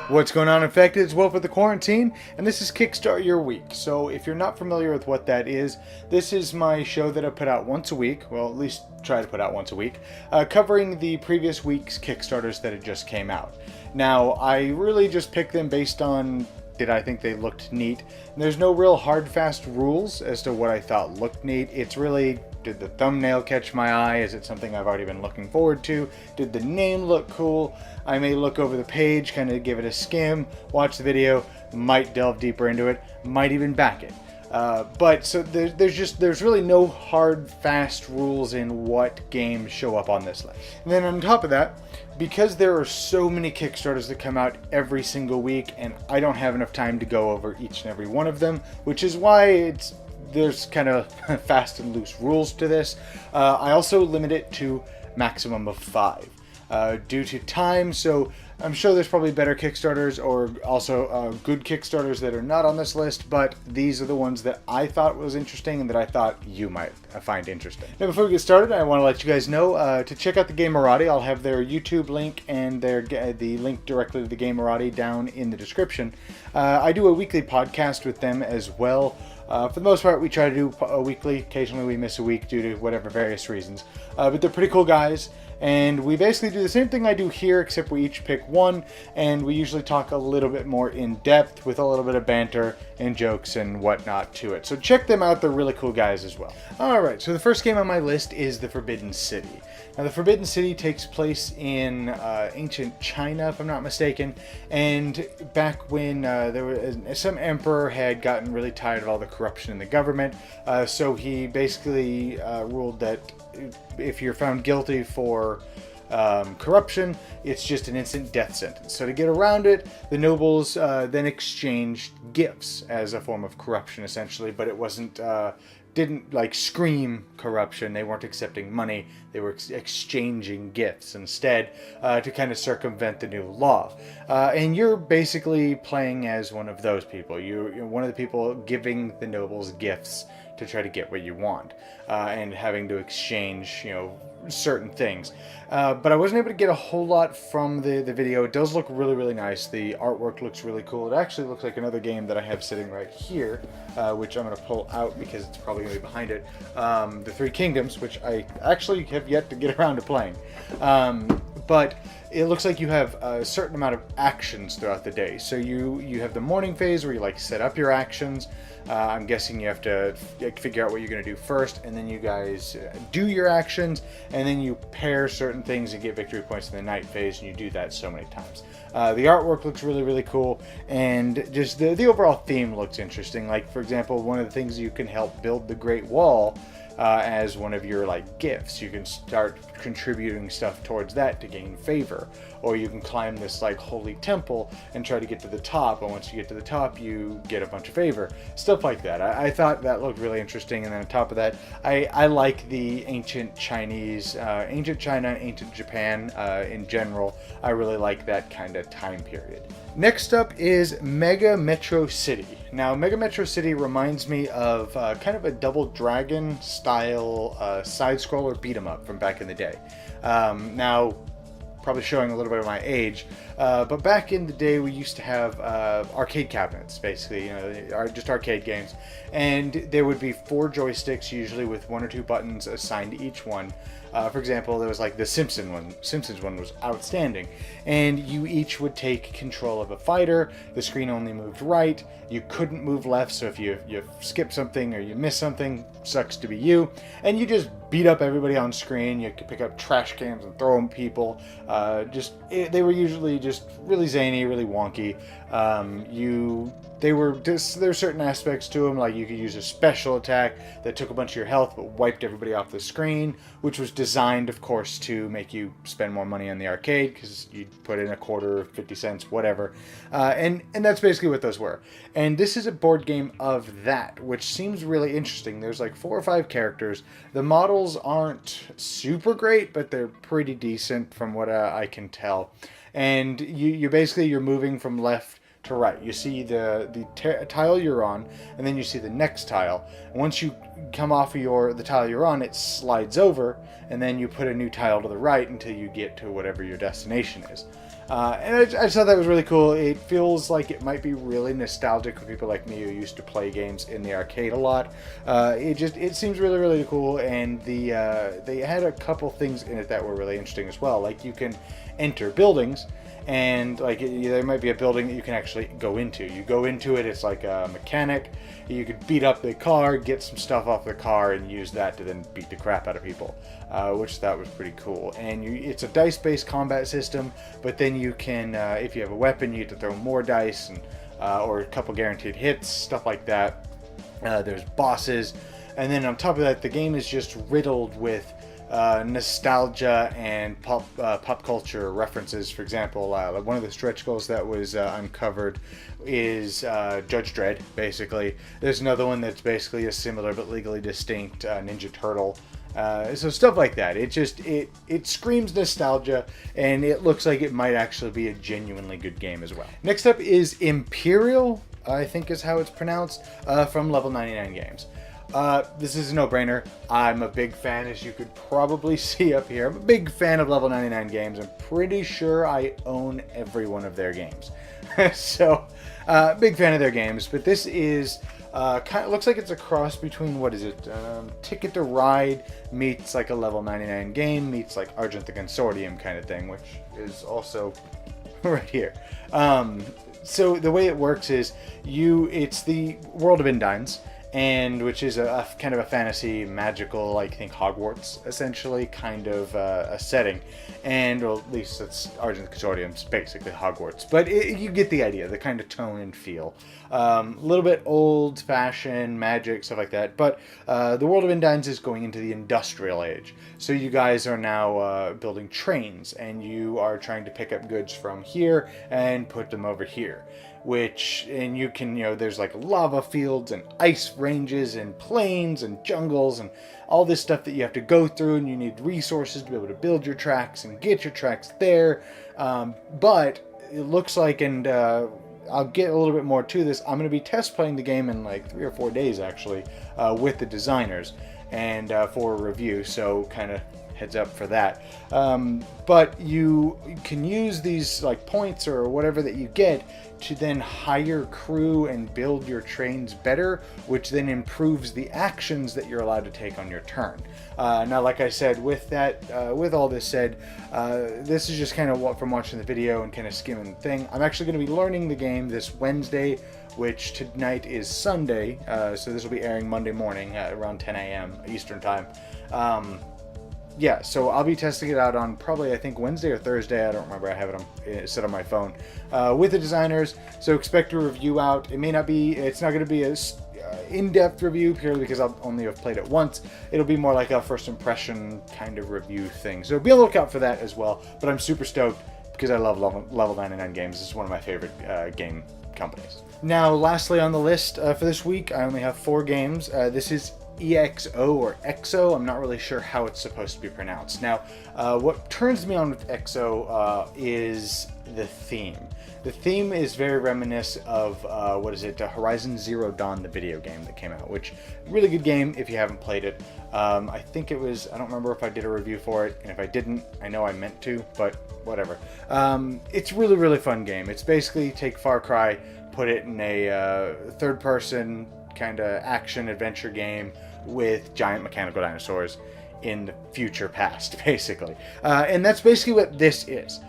What's going on, Infected? It's Wolf with the Quarantine, and this is Kickstart Your Week. So if you're not familiar with what that is, this is my show that I put out once a week, well, at least try to put out once a week, covering the previous week's Kickstarters that had just came out. Now, I really just picked them based on did I think they looked neat. And there's no real hard, fast rules as to what I thought looked neat. It's really, did the thumbnail catch my eye? Is it something I've already been looking forward to? Did the name look cool? I may look over the page, kind of give it a skim, watch the video, might delve deeper into it, might even back it. But so there's really no hard, fast rules in what games show up on this list. And then on top of that, because there are so many Kickstarters that come out every single week, and I don't have enough time to go over each and every one of them, which is why there's kind of fast and loose rules to this. I also limit it to maximum of 5 due to time. So I'm sure there's probably better Kickstarters or also good Kickstarters that are not on this list, but these are the ones that I thought was interesting and that I thought you might find interesting. Now, before we get started, I want to let you guys know to check out the Gamerati. I'll have their YouTube link and the link directly to the Gamerati down in the description. I do a weekly podcast with them as well. For the most part, we try to do a weekly. Occasionally, we miss a week due to whatever various reasons. But they're pretty cool guys. And we basically do the same thing I do here, except we each pick one, and we usually talk a little bit more in depth with a little bit of banter and jokes and whatnot to it. So check them out, they're really cool guys as well. Alright, so the first game on my list is The Forbidden City. Now, The Forbidden City takes place in ancient China, if I'm not mistaken, and back when some emperor had gotten really tired of all the corruption in the government, so he basically ruled that if you're found guilty for corruption, it's just an instant death sentence. So to get around it, the nobles then exchanged gifts as a form of corruption, essentially, but it didn't like scream corruption. They weren't accepting money. They were exchanging gifts instead to kind of circumvent the new law. And you're basically playing as one of those people. You're one of the people giving the nobles gifts to try to get what you want, and having to exchange, certain things. But I wasn't able to get a whole lot from the video. It does look really, really nice. The artwork looks really cool. It actually looks like another game that I have sitting right here, which I'm going to pull out because it's probably going to be behind it. The Three Kingdoms, which I actually have yet to get around to playing. But it looks like you have a certain amount of actions throughout the day. So you have the morning phase where you set up your actions. I'm guessing you have to figure out what you're going to do first, and then you guys do your actions, and then you pair certain things and get victory points in the night phase, and you do that so many times. The artwork looks really, really cool, and just the overall theme looks interesting. Like, for example, one of the things you can help build the Great Wall as one of your gifts. You can start contributing stuff towards that to gain favor, or you can climb this holy temple and try to get to the top, and once you get to the top you get a bunch of favor, stuff like that. I thought that looked really interesting. And then on top of that, I like the ancient Chinese, ancient China, ancient Japan in general. I really like that kind of time period. Next up is Mega Metro City. Now, Mega Metro City reminds me of kind of a Double Dragon style side-scroller beat-em-up from back in the day. Now, probably showing a little bit of my age, but back in the day we used to have arcade cabinets, basically, just arcade games, and there would be 4 joysticks, usually with 1 or 2 buttons assigned to each one. For example, there was the Simpsons one was outstanding, and you each would take control of a fighter. The screen only moved right. You couldn't move left, so if you skip something or you miss something, sucks to be you. And you just beat up everybody on screen. You could pick up trash cans and throw them at people. They were usually just really zany, really wonky. There's certain aspects to them, like you could use a special attack that took a bunch of your health but wiped everybody off the screen, which was designed, of course, to make you spend more money on the arcade because you put in a quarter, 50 cents, whatever. And that's basically what those were. And this is a board game of that, which seems really interesting. There's 4 or 5 characters. The models aren't super great, but they're pretty decent from what I can tell. And you're moving from left to right. You see the tile you're on, and then you see the next tile. And once you come off of the tile you're on, it slides over, and then you put a new tile to the right until you get to whatever your destination is. And I just thought that was really cool. It feels like it might be really nostalgic for people like me who used to play games in the arcade a lot. It seems really, really cool, and they had a couple things in it that were really interesting as well. Like, you can enter buildings, and like there might be a building that you can actually go into. You go into it, it's like a mechanic. You could beat up the car, get some stuff off the car, and use that to then beat the crap out of people, which I thought was pretty cool. And it's a dice-based combat system, but then you can, if you have a weapon, you get to throw more dice, and or a couple guaranteed hits, stuff like that. There's bosses, and then on top of that, the game is just riddled with nostalgia and pop culture references. For example, one of the stretch goals that was uncovered is Judge Dredd, basically. There's another one that's basically a similar but legally distinct Ninja Turtle. So stuff like that. It screams nostalgia, and it looks like it might actually be a genuinely good game as well. Next up is Imperial, I think is how it's pronounced, from Level 99 Games. This is a no-brainer. I'm a big fan, as you could probably see up here. I'm a big fan of Level 99 Games. I'm pretty sure I own every one of their games. So, big fan of their games. But this is kind of looks like it's a cross between, what is it? Ticket to Ride meets like a Level 99 game meets like Argent the Consortium kind of thing, which is also right here. So the way it works is it's the world of Indines, and which is a kind of a fantasy, magical, like, think Hogwarts, essentially, kind of a setting. And, well, at least it's Argent Consortium's basically Hogwarts. But you get the idea, the kind of tone and feel. A little bit old-fashioned magic, stuff like that. But the world of Indines is going into the industrial age. So you guys are now building trains, and you are trying to pick up goods from here and put them over here. And you can, there's like lava fields and ice ranges and plains and jungles and all this stuff that you have to go through, and you need resources to be able to build your tracks and get your tracks there. But it looks like, and I'll get a little bit more to this, I'm going to be test playing the game in like 3 or 4 days actually, with the designers and for a review, so kind of heads up for that. But you can use these like points or whatever that you get to then hire crew and build your trains better, which then improves the actions that you're allowed to take on your turn. Now, like I said, with all this said, this is just kind of what from watching the video and kind of skimming the thing. I'm actually going to be learning the game this Wednesday, which tonight is Sunday, so this will be airing Monday morning at around 10 a.m. Eastern time. Yeah, so I'll be testing it out on probably, I think, Wednesday or Thursday. I don't remember. I have it set on my phone with the designers. So expect a review out. It's not going to be a in-depth review purely because I'll only have played it once. It'll be more like a first impression kind of review thing. So be on the lookout for that as well. But I'm super stoked because I love Level 99 Games. This is one of my favorite game companies. Now, lastly on the list for this week, I only have 4 games. This is EXO or EXO. I'm not really sure how it's supposed to be pronounced. Now, what turns me on with EXO is the theme. The theme is very reminiscent of, Horizon Zero Dawn, the video game that came out, which, really good game if you haven't played it. I think it was, I don't remember if I did a review for it, and if I didn't, I know I meant to, but whatever. It's really, really fun game. It's basically take Far Cry, put it in a third-person kind of action-adventure game with giant mechanical dinosaurs in the future past, basically. And that's basically what this is.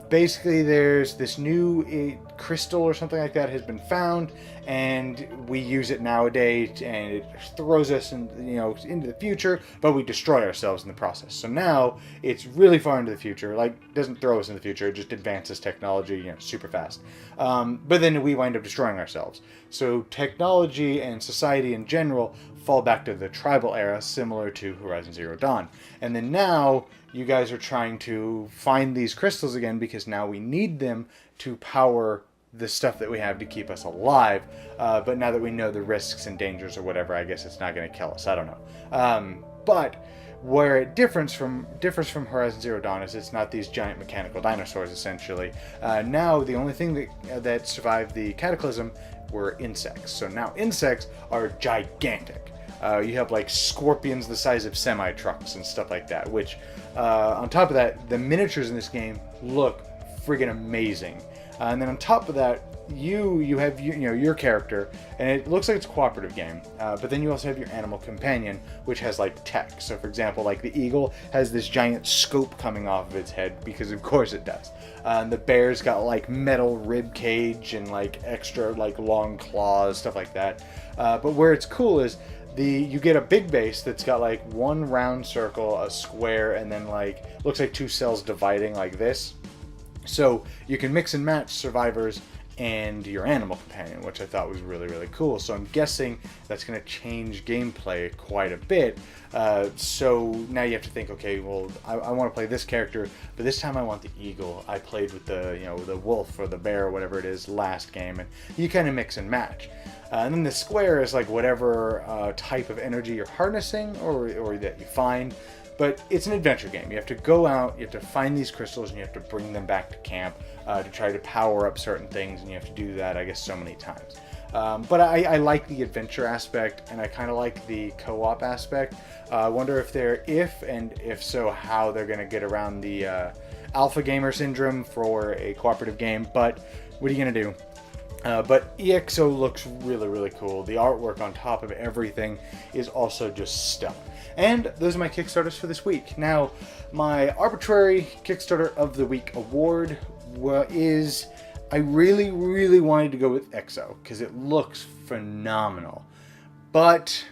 Basically, there's this new crystal or something like that has been found, and we use it nowadays, and it throws us into the future, but we destroy ourselves in the process. So now it's really far into the future. Like, doesn't throw us in the future, it just advances technology, super fast. But then we wind up destroying ourselves. So technology and society in general fall back to the tribal era, similar to Horizon Zero Dawn. And then now you guys are trying to find these crystals again, because now we need them to power the stuff that we have to keep us alive. But now that we know the risks and dangers or whatever, I guess it's not going to kill us. I don't know. But where it differs from Horizon Zero Dawn is it's not these giant mechanical dinosaurs, essentially. Now the only thing that survived the cataclysm were insects. So now insects are gigantic. You have like scorpions the size of semi-trucks and stuff like that, which on top of that, the miniatures in this game look friggin' amazing. And then on top of that, you have your character, and it looks like it's a cooperative game, but then you also have your animal companion, which has like tech. So for example, like the eagle has this giant scope coming off of its head, because of course it does. And the bear's got like metal rib cage and like extra like long claws, stuff like that. But where it's cool is you get a big base that's got like one round circle, a square, and then like looks like two cells dividing like this. So you can mix and match survivors and your animal companion, which I thought was really, really cool. So I'm guessing that's going to change gameplay quite a bit. So now you have to think, okay, well, I want to play this character, but this time I want the eagle. I played with the wolf or the bear or whatever it is last game, and you kind of mix and match. And then the square is like whatever type of energy you're harnessing or that you find. But it's an adventure game. You have to go out, you have to find these crystals, and you have to bring them back to camp to try to power up certain things, and you have to do that, I guess, so many times. But I like the adventure aspect, and I kind of like the co-op aspect. I wonder if so, how they're going to get around the alpha gamer syndrome for a cooperative game, but what are you going to do? But EXO looks really, really cool. The artwork on top of everything is also just stellar. And those are my Kickstarters for this week. Now, my arbitrary Kickstarter of the Week award is, I really, really wanted to go with EXO because it looks phenomenal. But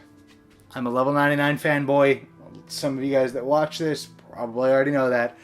I'm a level 99 fanboy. Some of you guys that watch this probably already know that.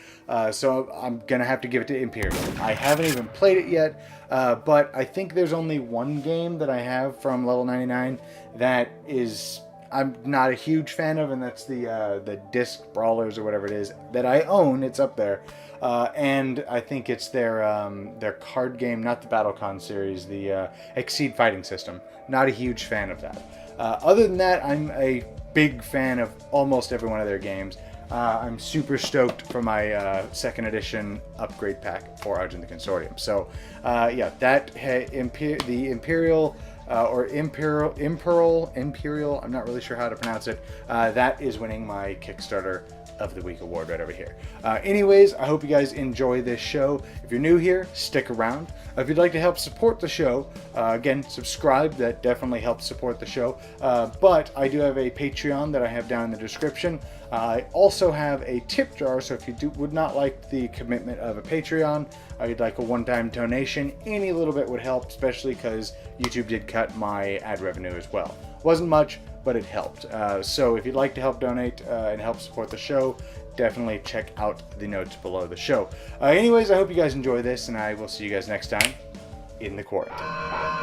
So I'm going to have to give it to Imperial. I haven't even played it yet, but I think there's only one game that I have from level 99 that is I'm not a huge fan of, and that's the Disc Brawlers or whatever it is that I own. It's up there. And I think it's their card game, not the BattleCon series, the Exceed Fighting System. Not a huge fan of that. Other than that, I'm a big fan of almost every one of their games. I'm super stoked for my 2nd edition upgrade pack for Argent the Consortium. So, yeah, the Imperial or Imperial, I'm not really sure how to pronounce it. That is winning my Kickstarter of the Week award right over here. Anyways, I hope you guys enjoy this show. If you're new here, stick around. If you'd like to help support the show, again, subscribe. That definitely helps support the show. But I do have a Patreon that I have down in the description. I also have a tip jar, so if you would not like the commitment of a Patreon, or you'd like a one-time donation, any little bit would help, especially because YouTube did cut my ad revenue as well. Wasn't much, but it helped. So if you'd like to help donate and help support the show, definitely check out the notes below the show. Anyways, I hope you guys enjoy this, and I will see you guys next time in the quarantine.